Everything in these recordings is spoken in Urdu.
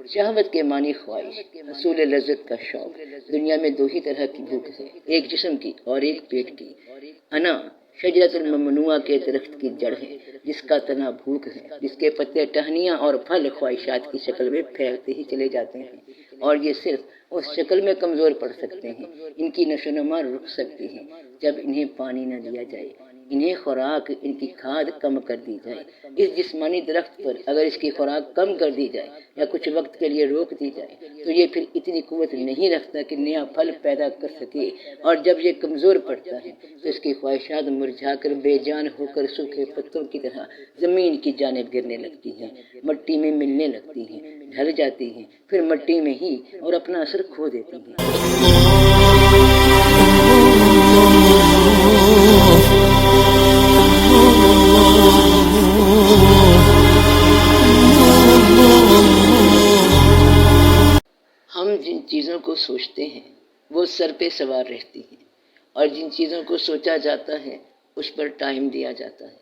شہوت کے معنی خواہش، حصول لذت کا شوق۔ دنیا میں دو ہی طرح کی بھوک ہے، ایک جسم کی اور ایک پیٹ کی۔ انا شجرۃ الممنوعہ کے درخت کی جڑ ہے، جس کا تنا بھوک ہے، جس کے پتے ٹہنیاں اور پھل خواہشات کی شکل میں پھیلتے ہی چلے جاتے ہیں، اور یہ صرف اس شکل میں کمزور پڑ سکتے ہیں، ان کی نشو و نما رک سکتی ہے جب انہیں پانی نہ دیا جائے، انہیں خوراک، ان کی کھاد کم کر دی جائے۔ اس جسمانی درخت پر اگر اس کی خوراک کم کر دی جائے یا کچھ وقت کے لیے روک دی جائے تو یہ پھر اتنی قوت نہیں رکھتا کہ نیا پھل پیدا کر سکے، اور جب یہ کمزور پڑتا ہے تو اس کی خواہشات مرجھا کر بے جان ہو کر سوکھے پتوں کی طرح زمین کی جانب گرنے لگتی ہیں، مٹی میں ملنے لگتی ہیں، ڈھل جاتی ہیں، پھر مٹی میں ہی اور اپنا اثر کھو دیتی ہیں۔ ہم جن چیزوں کو سوچتے ہیں وہ سر پہ سوار رہتی ہیں، اور جن چیزوں کو سوچا جاتا ہے اس پر ٹائم دیا جاتا ہے،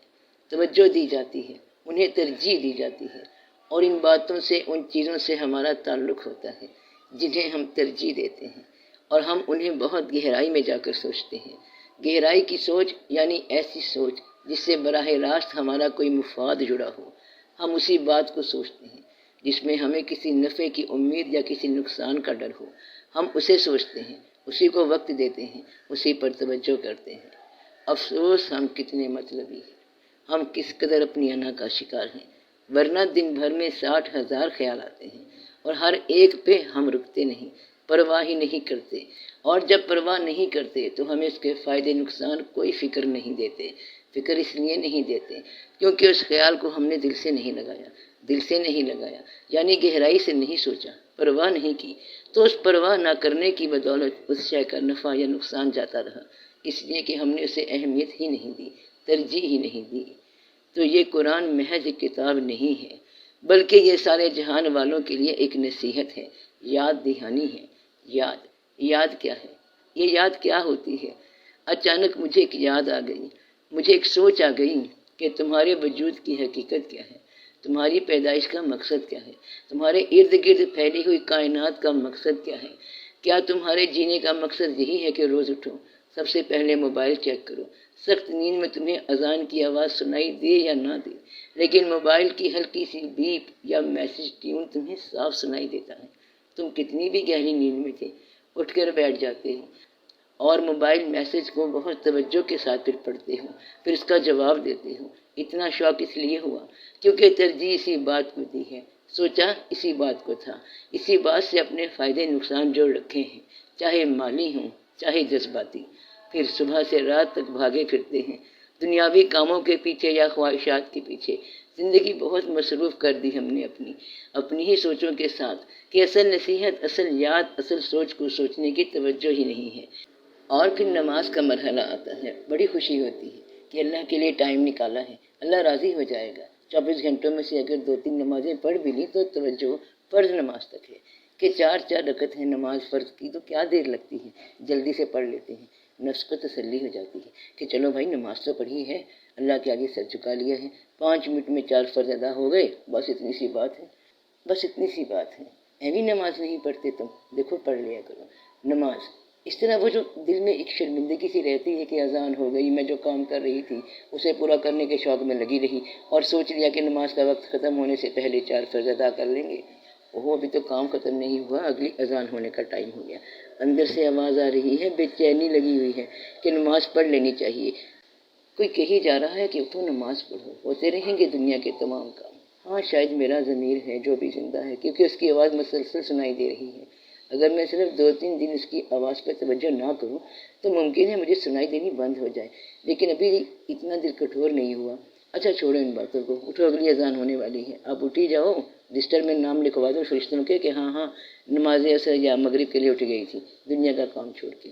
توجہ دی جاتی ہے، انہیں ترجیح دی جاتی ہے، اور ان باتوں سے، ان چیزوں سے ہمارا تعلق ہوتا ہے جنہیں ہم ترجیح دیتے ہیں، اور ہم انہیں بہت گہرائی میں جا کر سوچتے ہیں۔ گہرائی کی سوچ یعنی ایسی سوچ جس سے براہ راست ہمارا کوئی مفاد جڑا ہو۔ ہم اسی بات کو سوچتے ہیں جس میں ہمیں کسی نفع کی امید یا کسی نقصان کا ڈر ہو، ہم اسے سوچتے ہیں، اسی کو وقت دیتے ہیں، اسی پر توجہ کرتے ہیں۔ افسوس ہم کتنے مطلبی ہیں، ہم کس قدر اپنی انا کا شکار ہیں، ورنہ دن بھر میں 60,000 خیال آتے ہیں، اور ہر ایک پہ ہم رکتے نہیں، پرواہ ہی نہیں کرتے، اور جب پرواہ نہیں کرتے تو ہمیں اس کے فائدے نقصان کوئی فکر نہیں دیتے۔ فکر اس لیے نہیں دیتے کیونکہ اس خیال کو ہم نے دل سے نہیں لگایا، دل سے نہیں لگایا یعنی گہرائی سے نہیں سوچا، پرواہ نہیں کی، تو اس پرواہ نہ کرنے کی بدولت اس شے کا نفع یا نقصان جاتا رہا، اس لیے کہ ہم نے اسے اہمیت ہی نہیں دی، ترجیح ہی نہیں دی۔ تو یہ قرآن محض ایک کتاب نہیں ہے، بلکہ یہ سارے جہان والوں کے لیے ایک نصیحت ہے، یاد دہانی ہے۔ یاد کیا ہے؟ یہ یاد کیا ہوتی ہے؟ اچانک مجھے ایک یاد آ گئی، مجھے ایک سوچ آ گئی کہ تمہارے وجود کی حقیقت کیا ہے، تمہاری پیدائش کا مقصد کیا ہے، تمہارے ارد گرد پھیلی ہوئی کائنات کا مقصد کیا ہے۔ کیا تمہارے جینے کا مقصد یہی ہے کہ روز اٹھو، سب سے پہلے موبائل چیک کرو، سخت نیند میں تمہیں اذان کی آواز سنائی دے یا نہ دے، لیکن موبائل کی ہلکی سی بیپ یا میسج ٹیون تمہیں صاف سنائی دیتا ہے، تم کتنی بھی گہری نیند میں تھے اٹھ کر بیٹھ جاتے ہو، اور موبائل میسج کو بہت توجہ کے ساتھ پھر پڑھتے ہو، پھر اس کا جواب دیتے ہو۔ اتنا شوق اس لیے ہوا کیونکہ ترجیح اسی بات کو دی ہے، سوچا اسی بات کو تھا، اسی بات سے اپنے فائدے نقصان جوڑ رکھے ہیں، چاہے مالی ہوں چاہے جذباتی۔ پھر صبح سے رات تک بھاگے پھرتے ہیں دنیاوی کاموں کے پیچھے یا خواہشات کے پیچھے۔ زندگی بہت مصروف کر دی ہم نے اپنی ہی سوچوں کے ساتھ کہ اصل نصیحت، اصل یاد، اصل سوچ کو سوچنے کی توجہ ہی نہیں ہے۔ اور پھر نماز کا مرحلہ آتا ہے، بڑی خوشی ہوتی ہے کہ اللہ کے لیے ٹائم نکالا ہے، اللہ راضی ہو جائے گا۔ 24 گھنٹوں میں سے اگر 2-3 نمازیں پڑھ بھی لی تو توجہ فرض نماز تک ہے کہ 4 رکعت ہے نماز فرض کی، تو کیا دیر لگتی ہے، جلدی سے پڑھ لیتے ہیں، نفس کو تسلی ہو جاتی ہے کہ چلو بھائی نماز تو پڑھی ہے، اللہ کے آگے سر جھکا لیا ہے، 5 منٹ میں 4 فرض ادا ہو گئے، بس اتنی سی بات ہے، بس اتنی سی بات ہے۔ ایوی نماز نہیں پڑھتے تم، دیکھو پڑھ لیا کرو نماز۔ اس طرح وہ جو دل میں ایک شرمندگی سی رہتی ہے کہ اذان ہو گئی، میں جو کام کر رہی تھی اسے پورا کرنے کے شوق میں لگی رہی اور سوچ لیا کہ نماز کا وقت ختم ہونے سے پہلے 4 فرض ادا کر لیں گے، وہ ابھی تو کام ختم نہیں ہوا، اگلی اذان ہونے کا ٹائم ہو گیا۔ اندر سے آواز آ رہی ہے، بے چینی لگی ہوئی ہے کہ نماز پڑھ لینی چاہیے، کوئی کہی جا رہا ہے کہ اٹھو نماز پڑھو، ہوتے رہیں گے دنیا کے تمام کام۔ ہاں شاید میرا ضمیر ہے جو بھی زندہ ہے، کیونکہ اس کی آواز مسلسل سنائی دے رہی ہے۔ اگر میں صرف 2-3 دن اس کی آواز پر توجہ نہ کروں تو ممکن ہے مجھے سنائی دینی بند ہو جائے، لیکن ابھی اتنا دل کٹھور نہیں ہوا۔ اچھا چھوڑو ان باتوں کو، اٹھو اگلی اذان ہونے والی ہے، اب اٹھی جاؤ، رجسٹر میں نام لکھوا دو فرشتوں کے کہ ہاں نماز عصر یا مغرب کے لیے اٹھ گئی تھی دنیا کا کام چھوڑ کے۔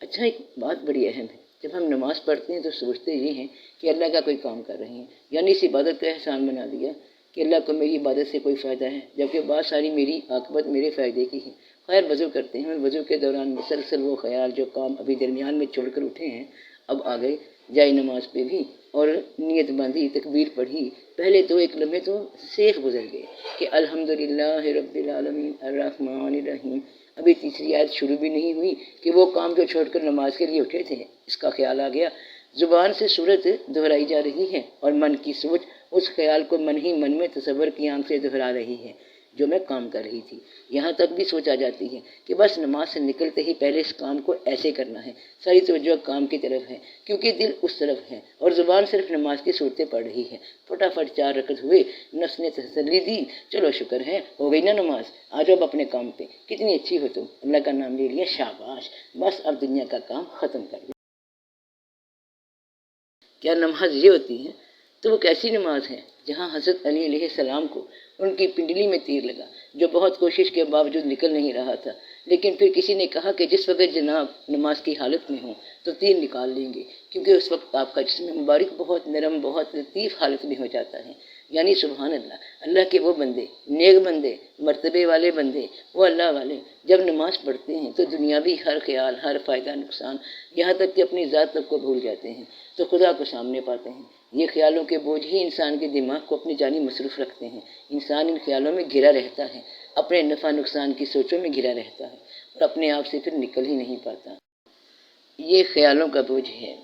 اچھا ایک بات بڑی اہم ہے، جب ہم نماز پڑھتے ہیں تو سوچتے یہ ہیں کہ اللہ کا کوئی کام کر رہے ہیں، یعنی اس عبادت کا احسان بنا دیا کہ اللہ کو میری عبادت سے کوئی فائدہ ہے، جبکہ بات ساری میری عاقبت میرے فائدے کی ہے۔ خیر وضو کرتے ہیں، وضو کے دوران مسلسل وہ خیال جو کام ابھی درمیان میں چھوڑ کر اٹھے ہیں اب آ گئے جائے نماز پہ بھی اور نیت باندھی، تکبیر پڑھی، پہلے تو ایک لمحے تو سیخ گزر گئے کہ الحمدللہ رب العالمین الرحمن الرحیم، ابھی تیسری آیت شروع بھی نہیں ہوئی کہ وہ کام جو چھوڑ کر نماز کے لیے اٹھے تھے اس کا خیال آ گیا۔ زبان سے صورت دہرائی جا رہی ہے اور من کی سوچ اس خیال کو من ہی من میں تصور کی آنکھ سے دہرا رہی ہے جو میں کام کر رہی تھی۔ یہاں تک بھی سوچا جاتی ہے کہ بس نماز سے نکلتے ہی پہلے اس کام کو ایسے کرنا ہے، ساری توجہ کام کی طرف ہے کیونکہ دل اس طرف ہے اور زبان صرف نماز کی صورتیں پڑھ رہی ہے۔ فٹافٹ 4 رکعت ہوئے، نفس نے تسلی دی، چلو شکر ہے ہو گئی نا نماز، آ جاؤ اپنے کام پہ، کتنی اچھی ہو تم، اللہ کا نام لے لیا، شاباش، بس اب دنیا کا کام ختم کر لیا۔ کیا نماز یہ ہوتی ہے؟ تو وہ کیسی نماز ہے جہاں حضرت علی علیہ السلام کو ان کی پنڈلی میں تیر لگا جو بہت کوشش کے باوجود نکل نہیں رہا تھا، لیکن پھر کسی نے کہا کہ جس وقت جناب نماز کی حالت میں ہوں تو تیر نکال لیں گے کیونکہ اس وقت آپ کا جسم مبارک بہت نرم، بہت لطیف حالت میں ہو جاتا ہے۔ یعنی سبحان اللہ، اللہ کے وہ بندے، نیک بندے، مرتبے والے بندے، وہ اللہ والے جب نماز پڑھتے ہیں تو دنیاوی ہر خیال، ہر فائدہ نقصان، یہاں تک کہ اپنی ذات تک کو بھول جاتے ہیں تو خدا کو سامنے پاتے ہیں۔ یہ خیالوں کے بوجھ ہی انسان کے دماغ کو اپنی جانب مصروف رکھتے ہیں۔ انسان ان خیالوں میں گھرا رہتا ہے، اپنے نفع نقصان کی سوچوں میں گھرا رہتا ہے اور اپنے آپ سے پھر نکل ہی نہیں پاتا۔ یہ خیالوں کا بوجھ ہے،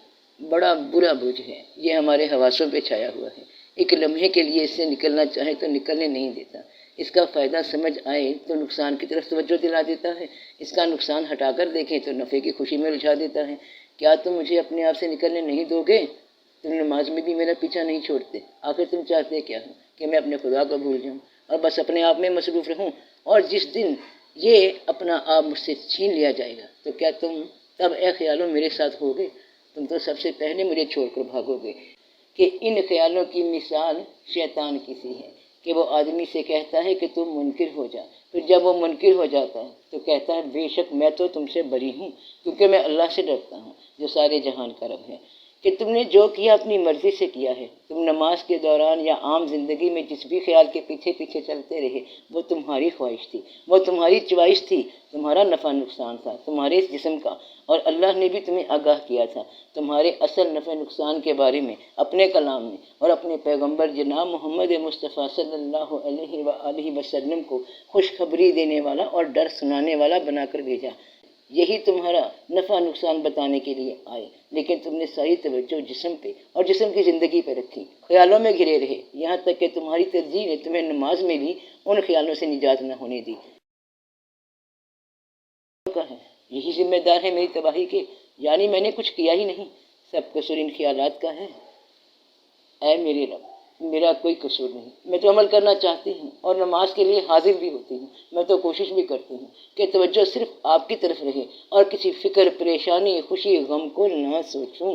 بڑا برا بوجھ ہے، یہ ہمارے حواسوں پہ چھایا ہوا ہے۔ ایک لمحے کے لیے اس سے نکلنا چاہے تو نکلنے نہیں دیتا، اس کا فائدہ سمجھ آئے تو نقصان کی طرف توجہ دلا دیتا ہے، اس کا نقصان ہٹا کر دیکھیں تو نفع کی خوشی میں الجھا دیتا ہے۔ کیا تم مجھے اپنے آپ سے نکلنے نہیں دو گے؟ تم نماز میں بھی میرا پیچھا نہیں چھوڑتے، آخر تم چاہتے کیا ہو؟ کہ میں اپنے خدا کو بھول جاؤں اور بس اپنے آپ میں مصروف رہوں، اور جس دن یہ اپنا آپ مجھ سے چھین لیا جائے گا تو کیا تم تب اے خیالوں میرے ساتھ ہوگے؟ تم تو سب سے پہلے مجھے چھوڑ کر بھاگو گے۔ کہ ان خیالوں کی مثال شیطان کی سی ہے کہ وہ آدمی سے کہتا ہے کہ تم منکر ہو جا، پھر جب وہ منکر ہو جاتا ہے تو کہتا ہے بے شک میں تو تم سے بری ہوں کیونکہ میں اللہ سے ڈرتا ہوں جو سارے جہان کا رب ہے۔ کہ تم نے جو کیا اپنی مرضی سے کیا ہے، تم نماز کے دوران یا عام زندگی میں جس بھی خیال کے پیچھے پیچھے چلتے رہے وہ تمہاری خواہش تھی، وہ تمہاری چوائس تھی، تمہارا نفع نقصان تھا تمہارے اس جسم کا، اور اللہ نے بھی تمہیں آگاہ کیا تھا تمہارے اصل نفع نقصان کے بارے میں اپنے کلام میں، اور اپنے پیغمبر جناب محمد مصطفیٰ صلی اللہ علیہ وآلہ وسلم کو خوشخبری دینے والا اور ڈر سنانے والا بنا کر بھیجا۔ یہی تمہارا نفع نقصان بتانے کے لیے آئے، لیکن تم نے ساری توجہ جسم پہ اور جسم کی زندگی پہ رکھی، خیالوں میں گھرے رہے، یہاں تک کہ تمہاری ترجیح نے تمہیں نماز میں بھی ان خیالوں سے نجات نہ ہونے دی۔ یہی ذمہ دار ہے میری تباہی کے، یعنی میں نے کچھ کیا ہی نہیں، سب قصور ان خیالات کا ہے۔ اے میرے رب، میرا کوئی قصور نہیں، میں تو عمل کرنا چاہتی ہوں اور نماز کے لیے حاضر بھی ہوتی ہوں، میں تو کوشش بھی کرتی ہوں کہ توجہ صرف آپ کی طرف رہے اور کسی فکر، پریشانی، خوشی، غم کو نہ سوچوں۔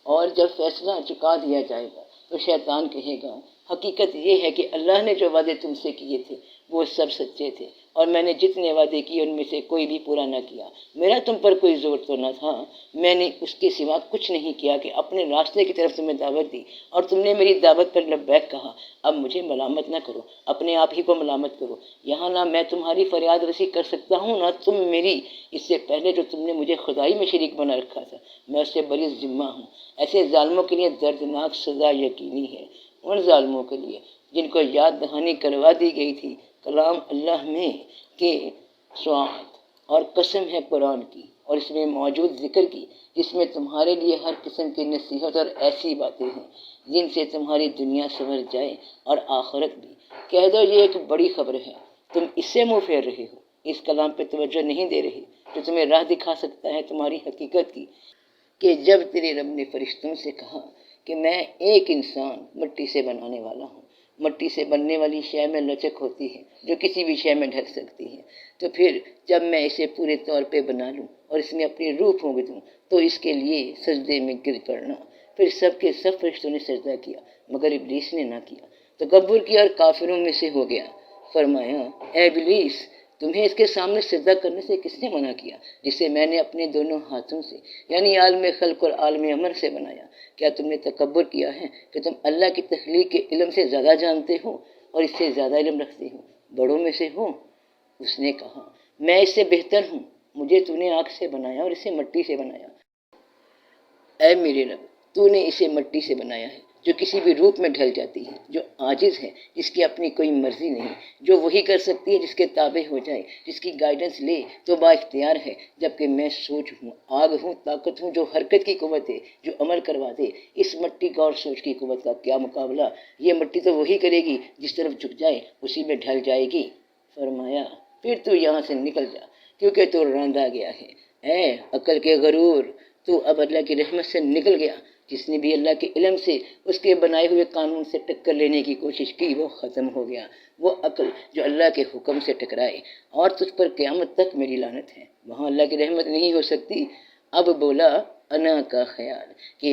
اور جب فیصلہ چکا دیا جائے گا تو شیطان کہے گا حقیقت یہ ہے کہ اللہ نے جو وعدے تم سے کیے تھے وہ سب سچے تھے اور میں نے جتنے وعدے کیے ان میں سے کوئی بھی پورا نہ کیا، میرا تم پر کوئی زور تو نہ تھا، میں نے اس کے سوا کچھ نہیں کیا کہ اپنے راستے کی طرف تمہیں دعوت دی اور تم نے میری دعوت پر لبیک کہا۔ اب مجھے ملامت نہ کرو، اپنے آپ ہی کو ملامت کرو، یہاں نہ میں تمہاری فریاد رسی کر سکتا ہوں نہ تم میری، اس سے پہلے جو تم نے مجھے خدائی میں شریک بنا رکھا تھا میں اس سے بری ذمہ ہوں۔ ایسے ظالموں کے لیے دردناک سزا یقینی ہے، ان ظالموں کے لیے جن کو یاد دہانی کروا دی گئی تھی کلام اللہ میں کہ سوات، اور قسم ہے قرآن کی اور اس میں موجود ذکر کی جس میں تمہارے لیے ہر قسم کی نصیحت اور ایسی باتیں ہیں جن سے تمہاری دنیا سنور جائے اور آخرت بھی۔ کہہ دو یہ ایک بڑی خبر ہے، تم اس سے منہ پھیر رہے ہو، اس کلام پہ توجہ نہیں دے رہے جو تمہیں راہ دکھا سکتا ہے تمہاری حقیقت کی۔ کہ جب تیرے رب نے فرشتوں سے کہا کہ میں ایک انسان مٹی سے بنانے والا ہوں، مٹی سے بننے والی شے میں لچک ہوتی ہے جو کسی بھی شے میں ڈھل سکتی ہے، تو پھر جب میں اسے پورے طور پہ بنا لوں اور اس میں اپنی روح پھونک دوں تو اس کے لیے سجدے میں گر پڑنا۔ پھر سب کے سب فرشتوں نے سجدہ کیا مگر ابلیس نے نہ کیا، تکبر کیا اور کافروں میں سے ہو گیا۔ فرمایا اے ابلیس، تمہیں اس کے سامنے سجدہ کرنے سے کس نے منع کیا جسے میں نے اپنے دونوں ہاتھوں سے یعنی عالم خلق اور عالم امر سے بنایا؟ کیا تم نے تکبر کیا ہے کہ تم اللہ کی تخلیق کے علم سے زیادہ جانتے ہو اور اس سے زیادہ علم رکھتے ہو، بڑوں میں سے ہو؟ اس نے کہا میں اس سے بہتر ہوں، مجھے تو نے آگ سے بنایا اور اسے مٹی سے بنایا۔ اے میرے رب، تو نے اسے مٹی سے بنایا ہے جو کسی بھی روپ میں ڈھل جاتی ہے، جو عاجز ہے، جس کی اپنی کوئی مرضی نہیں، جو وہی کر سکتی ہے جس کے تابع ہو جائے، جس کی گائیڈنس لے تو با اختیار ہے، جبکہ میں سوچ ہوں، آگ ہوں، طاقت ہوں، جو حرکت کی قوت ہے، جو عمل کروا دے۔ اس مٹی کا اور سوچ کی قوت کا کیا مقابلہ؟ یہ مٹی تو وہی کرے گی، جس طرف جھک جائے اسی میں ڈھل جائے گی۔ فرمایا پھر تو یہاں سے نکل جا، کیونکہ تو راندا گیا ہے۔ اے عقل کے غرور، تو اب اللہ کی رحمت سے نکل گیا۔ جس نے بھی اللہ کے علم سے، اس کے بنائے ہوئے قانون سے ٹکر لینے کی کوشش کی، وہ ختم ہو گیا۔ وہ عقل جو اللہ کے حکم سے ٹکرائے، اور تجھ پر قیامت تک میری لعنت ہے، وہاں اللہ کی رحمت نہیں ہو سکتی۔ اب بولا انا کا خیال، کہ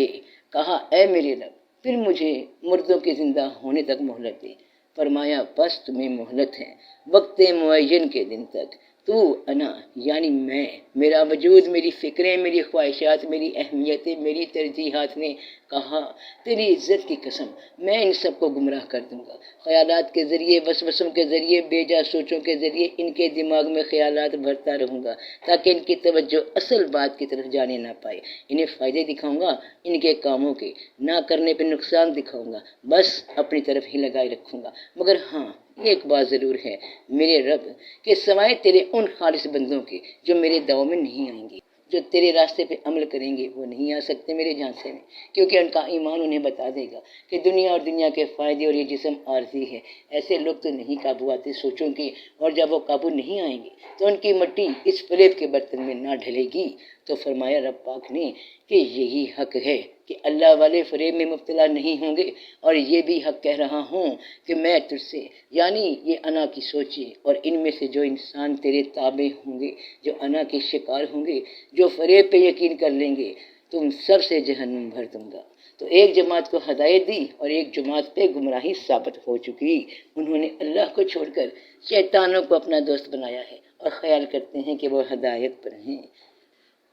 کہا اے میرے رب، پھر مجھے مردوں کے زندہ ہونے تک مہلت دے۔ فرمایا بس تمہیں مہلت ہے، وقت معین کے دن تک۔ تو انا یعنی میں، میرا وجود، میری فکریں، میری خواہشات، میری اہمیتیں، میری ترجیحات نے کہا تیری عزت کی قسم میں ان سب کو گمراہ کر دوں گا۔ خیالات کے ذریعے، وسوسوں کے ذریعے، بے جا سوچوں کے ذریعے ان کے دماغ میں خیالات بھرتا رہوں گا، تاکہ ان کی توجہ اصل بات کی طرف جانے نہ پائے۔ انہیں فائدے دکھاؤں گا ان کے کاموں کے، نہ کرنے پہ نقصان دکھاؤں گا، بس اپنی طرف ہی لگائے رکھوں گا۔ مگر ہاں ایک بات ضرور ہے میرے رب، کہ سوائے تیرے ان خالص بندوں کے جو میرے داؤ میں نہیں آئیں گے، جو تیرے راستے پہ عمل کریں گے، وہ نہیں آ سکتے میرے جھانسے میں، کیونکہ ان کا ایمان انہیں بتا دے گا کہ دنیا اور دنیا کے فائدے اور یہ جسم عارضی ہے۔ ایسے لوگ تو نہیں قابو آتے سوچوں کے، اور جب وہ قابو نہیں آئیں گے تو ان کی مٹی اس فریب کے برتن میں نہ ڈھلے گی۔ تو فرمایا رب پاک نے کہ یہی حق ہے کہ اللہ والے فریب میں مبتلا نہیں ہوں گے، اور یہ بھی حق کہہ رہا ہوں کہ میں تجھ سے، یعنی یہ انا کی سوچیں اور ان میں سے جو انسان تیرے تابع ہوں گے، جو انا کے شکار ہوں گے، جو فریب پہ یقین کر لیں گے، تم سب سے جہنم بھر دوں گا۔ تو ایک جماعت کو ہدایت دی اور ایک جماعت پہ گمراہی ثابت ہو چکی۔ انہوں نے اللہ کو چھوڑ کر شیطانوں کو اپنا دوست بنایا ہے اور خیال کرتے ہیں کہ وہ ہدایت پر ہیں۔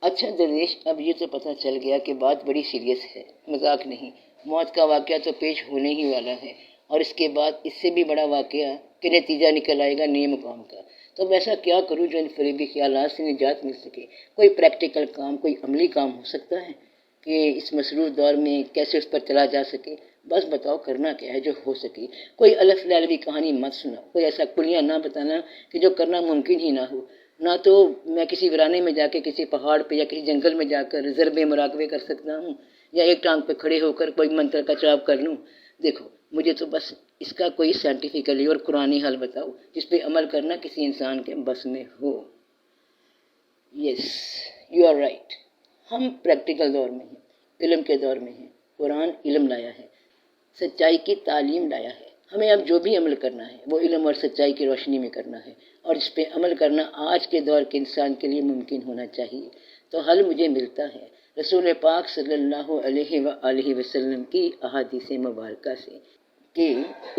اچھا درویش، اب یہ تو پتہ چل گیا کہ بات بڑی سیریس ہے، مذاق نہیں۔ موت کا واقعہ تو پیش ہونے ہی والا ہے، اور اس کے بعد اس سے بھی بڑا واقعہ کہ نتیجہ نکل آئے گا نئے مقام کا۔ تو اب ایسا کیا کروں جو ان فریبی خیالات سے نجات مل سکے؟ کوئی پریکٹیکل کام، کوئی عملی کام ہو سکتا ہے کہ اس مصروف دور میں کیسے اس پر چلا جا سکے؟ بس بتاؤ کرنا کیا ہے جو ہو سکے۔ کوئی الف لیلوی کہانی مت سنا، کوئی ایسا کلیہ نہ بتانا کہ جو کرنا ممکن ہی نہ ہو۔ نہ تو میں کسی ویرانے میں جا کے، کسی پہاڑ پہ یا کسی جنگل میں جا کر ضرب مراقبے کر سکتا ہوں، یا ایک ٹانگ پہ کھڑے ہو کر کوئی منتر کا جاب کر لوں۔ دیکھو مجھے تو بس اس کا کوئی سائنٹیفیکلی اور قرآنی حل بتاؤ جس پہ عمل کرنا کسی انسان کے بس میں ہو۔ یس یو آر رائٹ، ہم پریکٹیکل دور میں ہیں، علم کے دور میں ہیں۔ قرآن علم لایا ہے، سچائی کی تعلیم لایا ہے۔ ہمیں اب جو بھی عمل کرنا ہے وہ علم اور سچائی کی روشنی میں کرنا ہے، اور اس پہ عمل کرنا آج کے دور کے انسان کے لیے ممکن ہونا چاہیے۔ تو حل مجھے ملتا ہے رسول پاک صلی اللہ علیہ وآلہ وسلم کی احادیث مبارکہ سے، کہ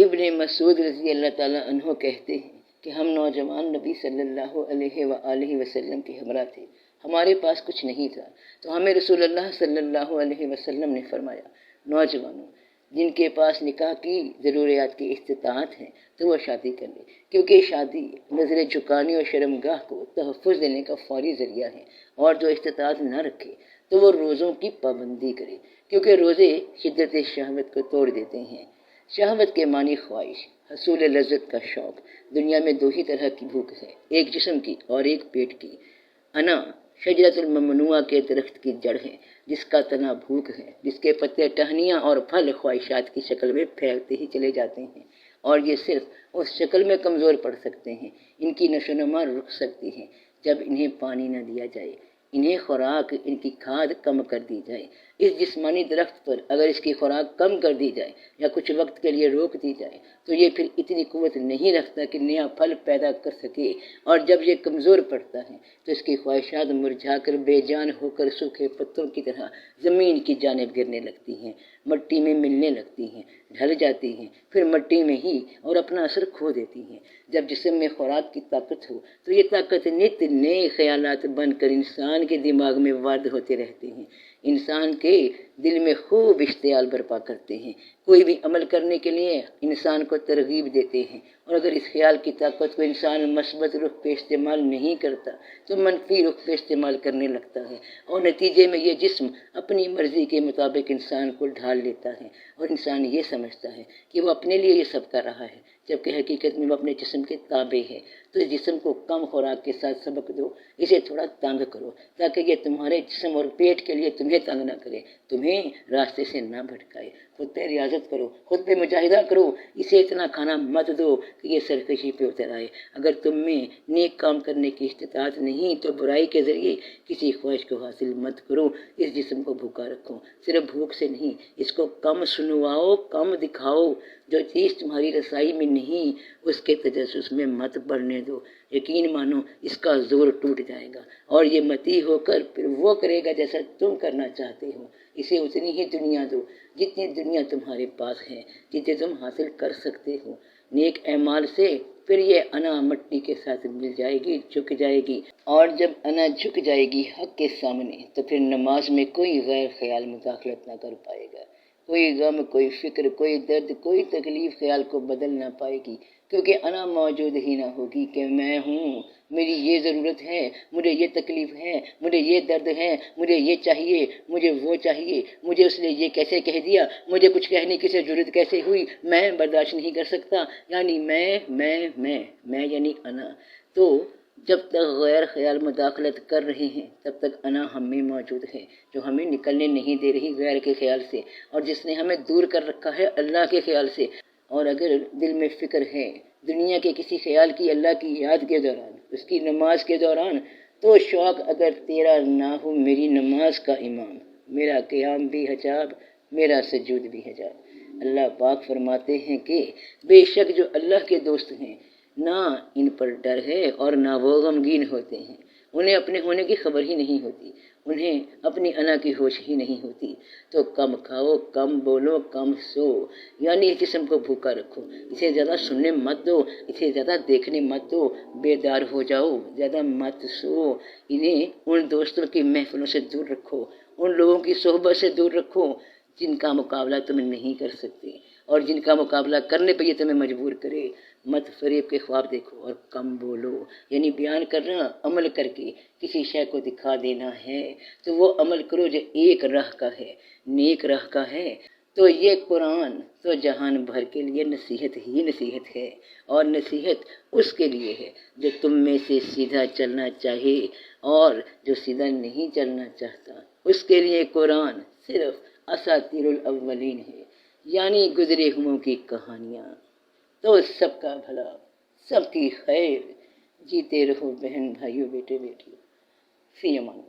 ابن مسعود رضی اللہ تعالیٰ عنہ کہتے ہیں کہ ہم نوجوان نبی صلی اللہ علیہ وآلہ وسلم کے ہمراہ تھے، ہمارے پاس کچھ نہیں تھا، تو ہمیں رسول اللہ صلی اللہ علیہ وسلم نے فرمایا، نوجوانوں جن کے پاس نکاح کی ضروریات کی استطاعت ہے تو وہ شادی کر لے، کیونکہ شادی نظر جھکانے اور شرمگاہ کو تحفظ دینے کا فوری ذریعہ ہے، اور جو استطاعت نہ رکھے تو وہ روزوں کی پابندی کرے، کیونکہ روزے شدت شہوت کو توڑ دیتے ہیں۔ شہوت کے معنی خواہش، حصول لذت کا شوق۔ دنیا میں دو ہی طرح کی بھوک ہے، ایک جسم کی اور ایک پیٹ کی۔ انا شجرۃ الممنوعہ کے درخت کی جڑ ہے، جس کا تنا بھوک ہے، جس کے پتے ٹہنیاں اور پھل خواہشات کی شکل میں پھیلتے ہی چلے جاتے ہیں، اور یہ صرف اس شکل میں کمزور پڑ سکتے ہیں، ان کی نشو و نما رک سکتی ہے جب انہیں پانی نہ دیا جائے، انہیں خوراک، ان کی کھاد کم کر دی جائے۔ اس جسمانی درخت پر اگر اس کی خوراک کم کر دی جائے یا کچھ وقت کے لیے روک دی جائے تو یہ پھر اتنی قوت نہیں رکھتا کہ نیا پھل پیدا کر سکے، اور جب یہ کمزور پڑتا ہے تو اس کی خواہشات مرجھا کر بے جان ہو کر سوکھے پتوں کی طرح زمین کی جانب گرنے لگتی ہیں، مٹی میں ملنے لگتی ہیں، ڈھل جاتی ہیں، پھر مٹی میں ہی اور اپنا اثر کھو دیتی ہیں۔ جب جسم میں خوراک کی طاقت ہو تو یہ طاقت نت نئے خیالات بن کر انسان کے دماغ میں وارد ہوتے رہتے ہیں، انسان کے دل میں خوب اشتعال برپا کرتے ہیں، کوئی بھی عمل کرنے کے لیے انسان کو ترغیب دیتے ہیں، اور اگر اس خیال کی طاقت کو انسان مثبت رخ پہ استعمال نہیں کرتا تو منفی رخ پہ استعمال کرنے لگتا ہے، اور نتیجے میں یہ جسم اپنی مرضی کے مطابق انسان کو ڈھال لیتا ہے، اور انسان یہ سمجھتا ہے کہ وہ اپنے لیے یہ سب کر رہا ہے، جبکہ حقیقت میں وہ اپنے جسم کے تابع ہے۔ تو اس جسم کو کم خوراک کے ساتھ سبق دو، اسے تھوڑا تنگ کرو تاکہ یہ تمہارے جسم اور پیٹ کے لیے تمہیں تنگ نہ کرے، تمہیں راستے سے نہ بھٹکائے۔ خود پہ ریاضت کرو، خود پہ مجاہدہ کرو، اسے اتنا کھانا مت دو کہ یہ سرکشی پہ اتر آئے۔ اگر تم میں نیک کام کرنے کی استطاعت نہیں تو برائی کے ذریعے کسی خواہش کو حاصل مت کرو، اس جسم کو بھوکا رکھو، صرف بھوک سے نہیں، اس کو کم سنواؤ، کم دکھاؤ، جو چیز تمہاری رسائی میں نہیں اس کے تجسس میں مت پڑنے دو، یقین مانو اس کا زور ٹوٹ جائے گا اور یہ متی ہو کر پھر وہ کرے گا جیسا تم کرنا چاہتے ہو۔ اسے اتنی ہی دنیا دو جتنی دنیا تمہارے پاس ہے، جتنے تم حاصل کر سکتے ہو، نیک اعمال سے پھر یہ انا مٹی کے ساتھ مل جائے گی، جھک جائے گی، اور جب انا جھک جائے گی حق کے سامنے تو پھر نماز میں کوئی غیر خیال مداخلت نہ کر پائے گا، کوئی غم، کوئی فکر، کوئی درد، کوئی تکلیف خیال کو بدل نہ پائے گی، کیونکہ انا موجود ہی نہ ہوگی کہ میں ہوں، میری یہ ضرورت ہے، مجھے یہ تکلیف ہے، مجھے یہ درد ہے، مجھے یہ چاہیے، مجھے وہ چاہیے، مجھے اس نے یہ کیسے کہہ دیا، مجھے کچھ کہنے کی ضرورت کیسے ہوئی، میں برداشت نہیں کر سکتا، یعنی میں یعنی انا۔ تو جب تک غیر خیال مداخلت کر رہے ہیں تب تک انا ہم میں موجود ہے، جو ہمیں نکلنے نہیں دے رہی غیر کے خیال سے، اور جس نے ہمیں دور کر رکھا ہے اللہ کے خیال سے۔ اور اگر دل میں فکر ہے دنیا کے کسی خیال کی اللہ کی یاد کے دوران، اس کی نماز کے دوران، تو شوق اگر تیرا نہ ہو میری نماز کا امام، میرا قیام بھی حجاب، میرا سجود بھی حجاب۔ اللہ پاک فرماتے ہیں کہ بے شک جو اللہ کے دوست ہیں نہ ان پر ڈر ہے اور نہ وہ غمگین ہوتے ہیں، انہیں اپنے ہونے کی خبر ہی نہیں ہوتی، انہیں اپنی انا کی ہوش ہی نہیں ہوتی۔ تو کم کھاؤ، کم بولو، کم سو، یعنی اس جسم کو بھوکا رکھو، اسے زیادہ سننے مت دو، اسے زیادہ دیکھنے مت دو، بیدار ہو جاؤ، زیادہ مت سو، انہیں ان دوستوں کی محفلوں سے دور رکھو، ان لوگوں کی صحبت سے دور رکھو جن کا مقابلہ تم نہیں کر سکتے اور جن کا مقابلہ کرنے پہ یہ تمہیں مجبور کرے۔ مت فریب کے خواب دیکھو اور کم بولو، یعنی بیان کرنا عمل کر کے کسی شے کو دکھا دینا ہے، تو وہ عمل کرو جو ایک راہ کا ہے، نیک راہ کا ہے۔ تو یہ قرآن تو جہان بھر کے لیے نصیحت ہی نصیحت ہے، اور نصیحت اس کے لیے ہے جو تم میں سے سیدھا چلنا چاہے، اور جو سیدھا نہیں چلنا چاہتا اس کے لیے قرآن صرف اساطیر الاولین ہے، یعنی گزرے ہوئوں کی کہانیاں۔ تو سب کا بھلا، سب کی خیر، جیتے رہو بہن بھائیوں، بیٹے بیٹیوں، فی امان۔